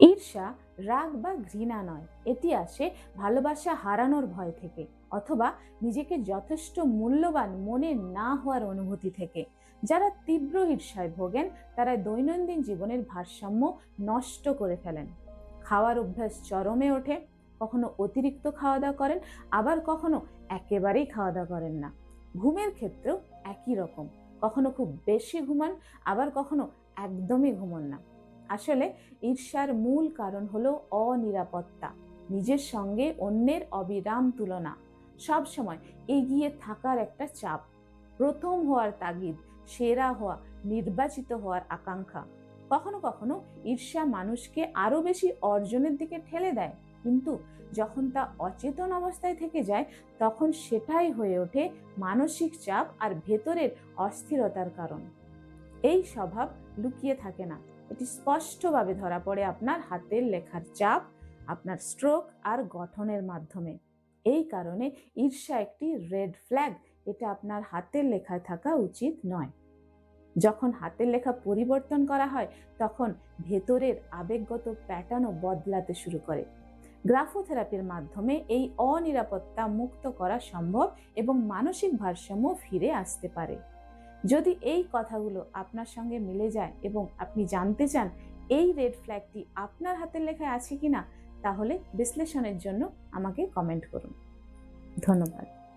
ঈর্ষা রাগ বা ঘৃণা নয়, এটি আসে ভালোবাসা হারানোর ভয় থেকে অথবা নিজেকে যথেষ্ট মূল্যবান মনে না হওয়ার অনুভূতি থেকে। যারা তীব্র ঈর্ষায় ভোগেন তারা দৈনন্দিন জীবনের ভারসাম্য নষ্ট করে ফেলেন। খাওয়ার অভ্যাস চরমে ওঠে, কখনো অতিরিক্ত খাওয়া দাওয়া করেন, আবার কখনো একেবারেই খাওয়া দাওয়া করেন না। ঘুমের ক্ষেত্রেও একই রকম, কখনো খুব বেশি ঘুমান, আবার কখনো একদমই ঘুমান না। আসলে ঈর্ষার মূল কারণ হলো অনিরাপত্তা, নিজের সঙ্গে অন্যের অবিরাম তুলনা, সব সময় এগিয়ে থাকার একটা চাপ, প্রথম হওয়ার তাগিদ, সেরা হওয়া, নির্বাচিত হওয়ার আকাঙ্ক্ষা। কখনো কখনো ঈর্ষা মানুষকে আরো বেশি অর্জনের দিকে ঠেলে দেয়, কিন্তু যখন তা অচেতন অবস্থায় থেকে যায় তখন সেটাই হয়ে ওঠে মানসিক চাপ আর ভেতরের অস্থিরতার কারণ। এই স্বভাব লুকিয়ে থাকে না, এটি স্পষ্টভাবে ধরা পড়ে আপনার হাতের লেখার চাপ, আপনার স্ট্রোক আর গঠনের মাধ্যমে। এই কারণে ঈর্ষা একটি রেড ফ্ল্যাগ, এটা আপনার হাতের লেখায় থাকা উচিত নয়। যখন হাতের লেখা পরিবর্তন করা হয় তখন ভেতরের আবেগগত প্যাটার্নও বদলাতে শুরু করে। গ্রাফোথেরাপির মাধ্যমে এই অনিরাপত্তা মুক্ত করা সম্ভব এবং মানসিক ভারসাম্য ফিরে আসতে পারে। যদি এই কথাগুলো আপনার সঙ্গে মিলে যায় এবং আপনি জানতে চান এই রেড ফ্ল্যাগটি আপনার হাতের লেখায় আছে কিনা, তাহলে বিশ্লেষণের জন্য আমাকে কমেন্ট করুন। ধন্যবাদ।